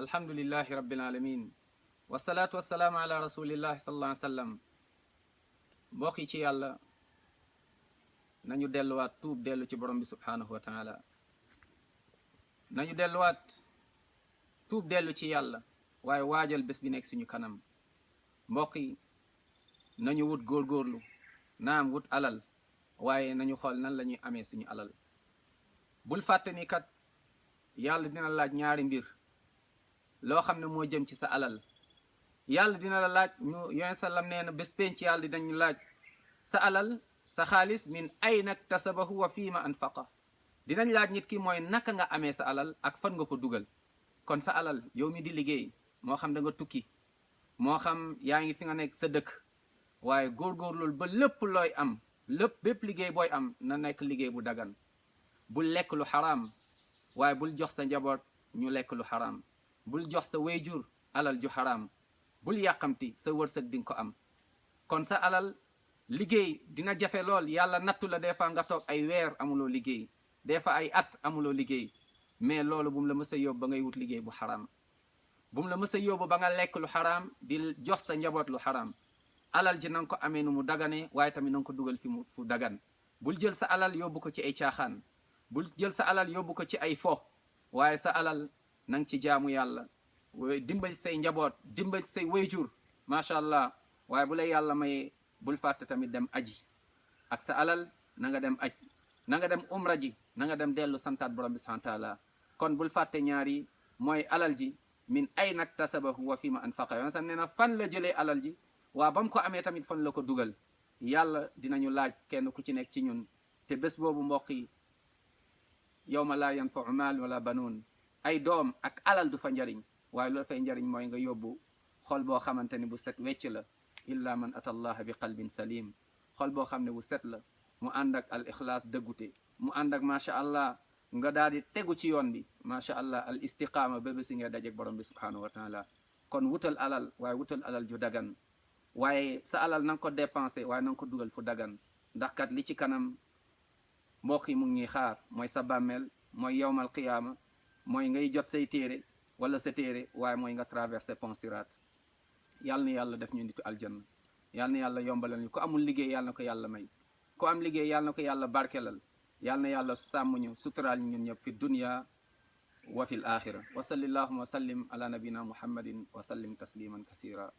alhamdulillahi rabbil alamin wasalaatu wasalaamu ala rasulillahi sallallahu alayhi wa sallam. mbokk yi ci yàlla nañu delluwaat tuub dellu ci borom bi subhaanahu wa taala nañu delluwaat tuub dellu ci yàlla waaye waajal bés bi nekk suñu kanam. mbokk yi nañu wut góorgóorlu naam wut alal waaye nañu xool nan la ñuy amee suñu alal. bul fàtte ni kat yàlla dina laaj ñaari mbir loo xam ne moo jëm ci sa alal. yàlla dina la laaj ñu yonent sallam nee na bés penc yàlla dinañu laaj sa alal sa xaalis min ayna iktasabahu wa fiima anfaqa. dinañ laaj nit ki mooy naka nga amee sa alal ak fan nga ko dugal. kon sa alal yow mi di liggéey moo xam da nga tukki moo xam yaa ngi fi nga nekk sa dëkk waaye góorgóorlul ba lépp looy am bépp liggéey booy am na nekk liggéey bu dagan. bul lekk lu xaraam waaye bul jox sa njaboot ñu lekk lu xaraam. bul jox sa wéyjur alal ju xaraam. bul yàqamti sa wërsëg di nga ko am. kon sa alal liggéey dina jafe lool. yàlla nattu la des fois nga toog ay weer amuloo liggéey des fois ay at amuloo liggéey mais loolu bu mu la mës a yóbbu ba ngay wut liggéey bu xaraam. bu mu la mës a yóbbu ba nga lekk lu xaraam di jox sa njaboot lu xaraam. alal ji na nga ko amee nu mu daganee waaye tamit na nga ko dugal fu dagan. bul jël sa alal yóbbu ko ci ay caaxaan. bul jël sa alal yóbbu ko ci ay fo waaye sa alal na nga ci jaamu yàlla. dimbali say njaboot dimbali say wayjur macha allah. waaye bu lay yàlla mayee bul fàtte tamit dem aji ak sa alal na nga dem aj na nga dem umra ji na nga dem dellu santaat borom bi subhanahu wa taala. kon bul fàtte ñaari mooy alal ji min ayna iktasabahu wa fiima anfaqa. yoon sax nee na fan la jëlee alal ji waa ba mu ko amee tamit fan la ko dugal. yàlla dinañu laaj kenn ku ci nekk ci ñun te bés boobu mbokk yi yawma laa yanfau maal wala banuun ay doom ak alal du fa njariñ waaye loolu fay njariñ mooy nga yóbbu xol boo xamante ni bu set wecc la. illa man ata allah bi qalbin salim. xol boo xam ne bu set la mu ànd ak al ixlaas dëggute mu ànd ak macha allah nga daal di tegu ci yoon bi macha allah al istiqaama ba si nga dajeek borom bi subhanahu wa taala. kon wutal alal waaye wutal alal ju dagan waaye sa alal na nga ko dépensé waaye na nga ko dugal fu dagan ndax kat li ci kanam mbokk yi mu ngi ñuy xaar mooy sa bàmmeel mooy yawmal qiyaama mooy ngay jot say téere wala sa téere waaye mooy nga traversé pont Sirat. yàlla na yàlla def ñu nitu aljanna. yàlla na yàlla yombalal ñu ko amul liggéey yàlla na ko yàlla may. ko am liggéey yàlla na ko yàlla barkelal. yàlla na yàlla sàmm ñu suturaal ñu ñun ñëpp fi dunya wa fil axira. wa salli allahuma wa sallim ala nabina muhammadin wa sallim tasliman kathira.